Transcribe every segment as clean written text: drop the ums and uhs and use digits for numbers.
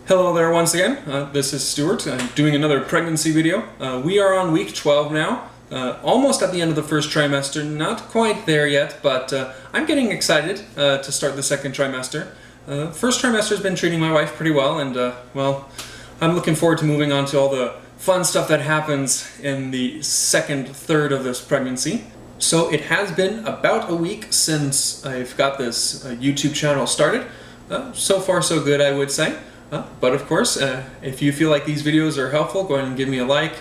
Hello there once again, this is Stuart. I'm doing another pregnancy video. We are on week 12 now, almost at the end of the first trimester, not quite there yet, but I'm getting excited to start the second trimester. First trimester has been treating my wife pretty well, and well, I'm looking forward to moving on to all the fun stuff that happens in the second third of this pregnancy. So it has been about a week since I've got this YouTube channel started. So far so good, I would say. But of course, if you feel like these videos are helpful, go ahead and give me a like.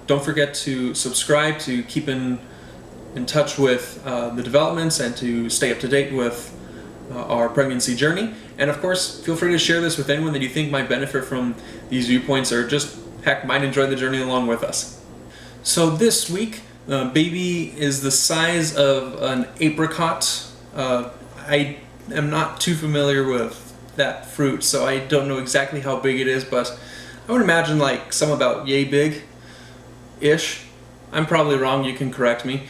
Don't forget to subscribe to keep in touch with the developments and to stay up to date with our pregnancy journey. And of course, feel free to share this with anyone that you think might benefit from these viewpoints or just, heck, might enjoy the journey along with us. So this week, baby is the size of an apricot. I am not too familiar with that fruit, so I don't know exactly how big it is, but I would imagine like some about yay big-ish. I'm probably wrong, you can correct me.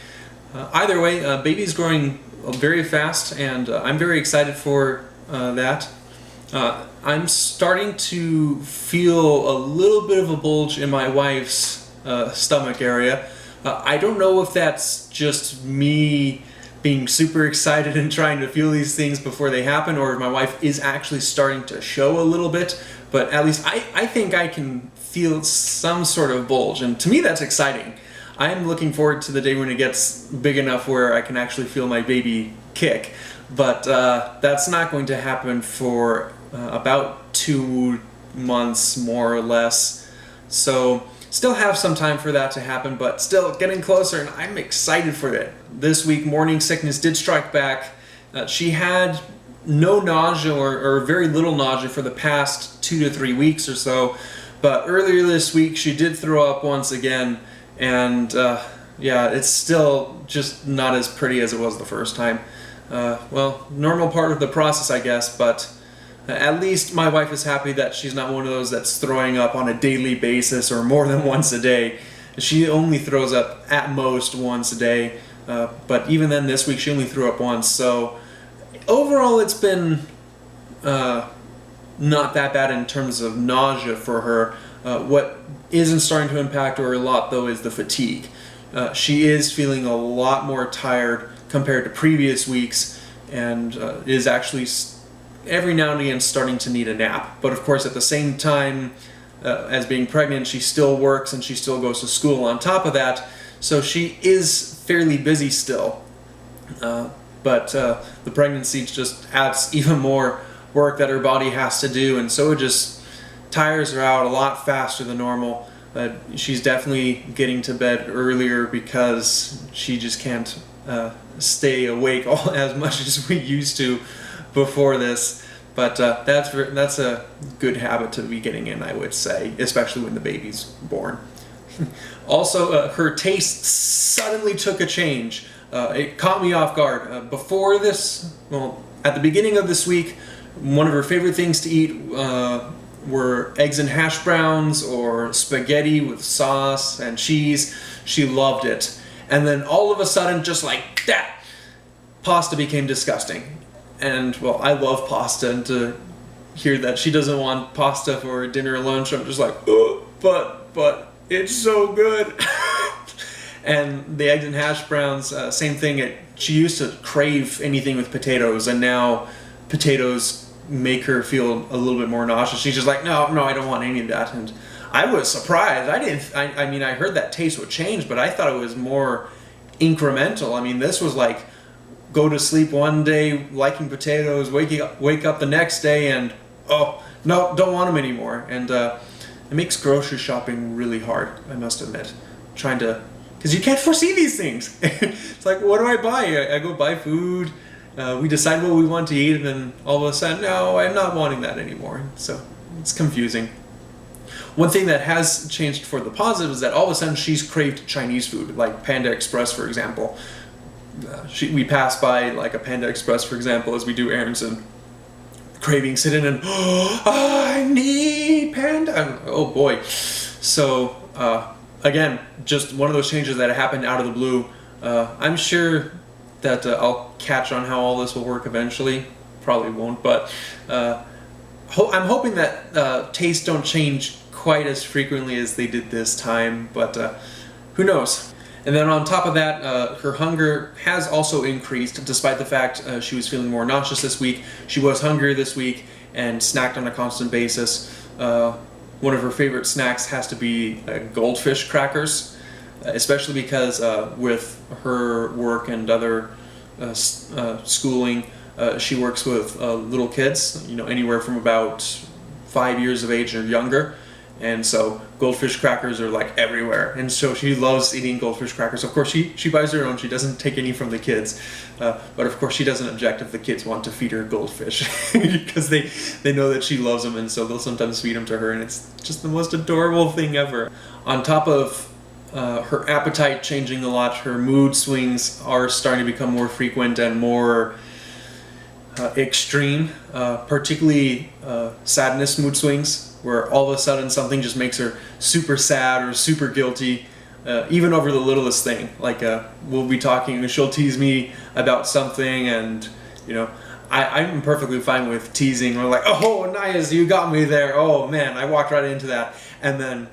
Either way, baby's growing very fast, and I'm very excited for that. I'm starting to feel a little bit of a bulge in my wife's stomach area. I don't know if that's just me being super excited and trying to feel these things before they happen, or my wife is actually starting to show a little bit, but at least I think I can feel some sort of bulge, and to me that's exciting. I'm looking forward to the day when it gets big enough where I can actually feel my baby kick, but that's not going to happen for about 2 months more or less, so still have some time for that to happen, but still getting closer, and I'm excited for it. This week, morning sickness did strike back. She had no nausea or very little nausea for the past 2 to 3 weeks or so, but earlier this week she did throw up once again, and yeah, it's still just not as pretty as it was the first time. Well, normal part of the process, I guess, but at least my wife is happy that she's not one of those that's throwing up on a daily basis or more than once a day. She only throws up at most once a day, but even then this week she only threw up once. So overall it's been not that bad in terms of nausea for her. What isn't starting to impact her a lot though is the fatigue. She is feeling a lot more tired compared to previous weeks, and is actually every now and again starting to need a nap. But of course at the same time as being pregnant, she still works and she still goes to school on top of that, so she is fairly busy still. But the pregnancy just adds even more work that her body has to do, and so it just tires her out a lot faster than normal. She's definitely getting to bed earlier because she just can't stay awake as much as we used to before this, but that's a good habit to be getting in, I would say, especially when the baby's born. Also, her taste suddenly took a change. It caught me off guard. Before this, well, at the beginning of this week, one of her favorite things to eat were eggs and hash browns or spaghetti with sauce and cheese. She loved it. And then all of a sudden, just like that, pasta became disgusting. And, well, I love pasta, and to hear that she doesn't want pasta for dinner or lunch, I'm just like, oh, but it's so good. And the eggs and hash browns, same thing. She used to crave anything with potatoes, and now potatoes make her feel a little bit more nauseous. She's just like, no, I don't want any of that. And I was surprised. I mean, I heard that taste would change, but I thought it was more incremental. I mean, this was like, go to sleep one day liking potatoes, wake up the next day and, oh, no, don't want them anymore. And it makes grocery shopping really hard, I must admit. Trying to, because you can't foresee these things. It's like, what do I buy? I go buy food, we decide what we want to eat, and then all of a sudden, no, I'm not wanting that anymore. So it's confusing. One thing that has changed for the positive is that all of a sudden she's craved Chinese food, like Panda Express, for example. We pass by like a Panda Express, for example, as we do errands, and cravings sit in, and oh, I need Panda. Oh boy. So again, just one of those changes that happened out of the blue. I'm sure that I'll catch on how all this will work eventually. Probably won't, but I'm hoping that tastes don't change quite as frequently as they did this time, but who knows. And then on top of that, her hunger has also increased, despite the fact she was feeling more nauseous this week. She was hungry this week and snacked on a constant basis. One of her favorite snacks has to be goldfish crackers, especially because with her work and other schooling, she works with little kids, anywhere from about 5 years of age or younger. And so goldfish crackers are like everywhere, and so she loves eating goldfish crackers. Of course, she buys her own. She doesn't take any from the kids, but of course she doesn't object if the kids want to feed her goldfish because they know that she loves them, and so they'll sometimes feed them to her, and it's just the most adorable thing ever. On top of her appetite changing a lot, her mood swings are starting to become more frequent and more extreme, particularly sadness mood swings, where all of a sudden something just makes her super sad or super guilty, even over the littlest thing. Like we'll be talking and she'll tease me about something, and I'm perfectly fine with teasing. We're like, oh, Nias, you got me there. Oh man, I walked right into that. And then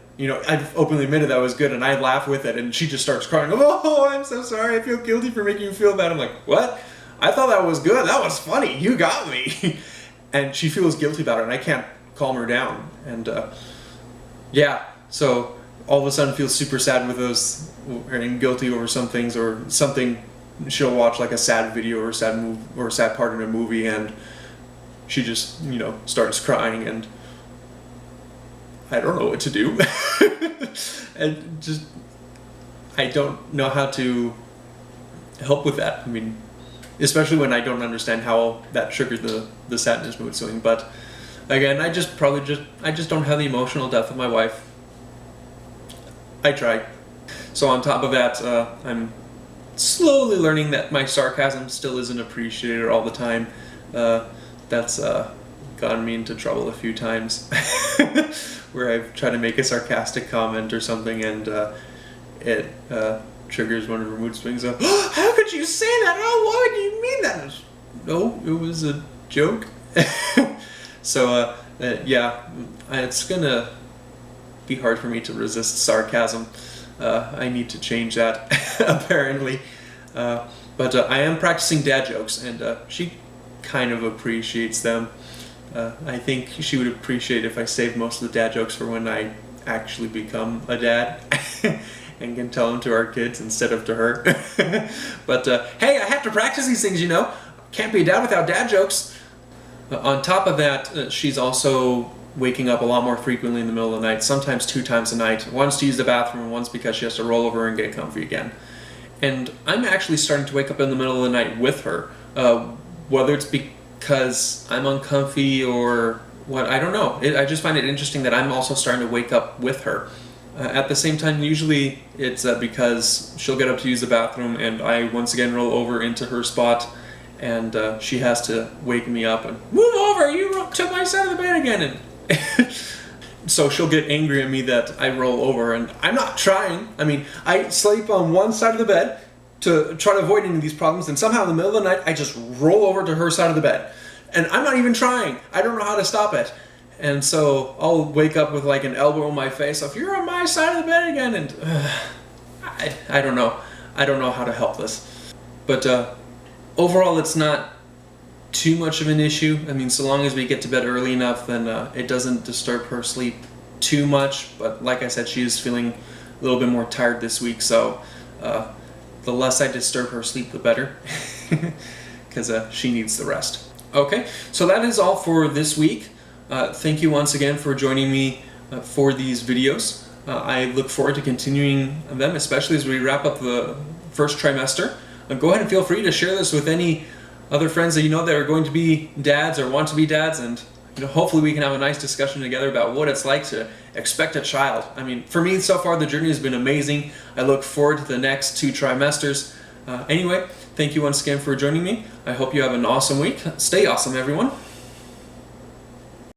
I've openly admitted that was good, and I laugh with it, and she just starts crying. Oh, I'm so sorry. I feel guilty for making you feel bad. I'm like, what? I thought that was good. That was funny. You got me. And she feels guilty about it, and I can't calm her down. And yeah, so all of a sudden feels super sad with those, and guilty over some things, or something. She'll watch like a sad video or a sad move or a sad part in a movie, and she just starts crying, and I don't know what to do. And just I don't know how to help with that. I mean, especially when I don't understand how that triggered the sadness mood swing. But again, I just don't have the emotional depth of my wife. I try. So on top of that, I'm slowly learning that my sarcasm still isn't appreciated all the time. That's gotten me into trouble a few times, where I've tried to make a sarcastic comment or something, and it triggers one of her mood swings of, oh, how could you say that? Oh, why would you mean that? No, it was a joke. So yeah, it's gonna be hard for me to resist sarcasm. I need to change that, apparently. But I am practicing dad jokes, and she kind of appreciates them. I think she would appreciate if I saved most of the dad jokes for when I actually become a dad and can tell them to our kids instead of to her. But hey, I have to practice these things, Can't be a dad without dad jokes. On top of that, she's also waking up a lot more frequently in the middle of the night, sometimes 2 times a night. Once to use the bathroom, and once because she has to roll over and get comfy again. And I'm actually starting to wake up in the middle of the night with her, whether it's because I'm uncomfy or what, I don't know. I just find it interesting that I'm also starting to wake up with her. At the same time, usually it's because she'll get up to use the bathroom, and I once again roll over into her spot, and she has to wake me up and, move over, you took my side of the bed again. And so she'll get angry at me that I roll over, and I'm not trying. I mean, I sleep on one side of the bed to try to avoid any of these problems, and somehow in the middle of the night I just roll over to her side of the bed, and I'm not even trying. I don't know how to stop it. And so I'll wake up with like an elbow in my face if you're on my side of the bed again, and I don't know. I don't know how to help this. But overall, it's not too much of an issue. I mean, so long as we get to bed early enough, then it doesn't disturb her sleep too much. But like I said, she is feeling a little bit more tired this week, so the less I disturb her sleep, the better, because she needs the rest. Okay, so that is all for this week. Thank you once again for joining me for these videos. I look forward to continuing them, especially as we wrap up the first trimester. Go ahead and feel free to share this with any other friends that you know that are going to be dads or want to be dads, and hopefully we can have a nice discussion together about what it's like to expect a child. I mean, for me so far the journey has been amazing. I look forward to the next 2 trimesters. Anyway, thank you once again for joining me. I hope you have an awesome week. Stay awesome, everyone.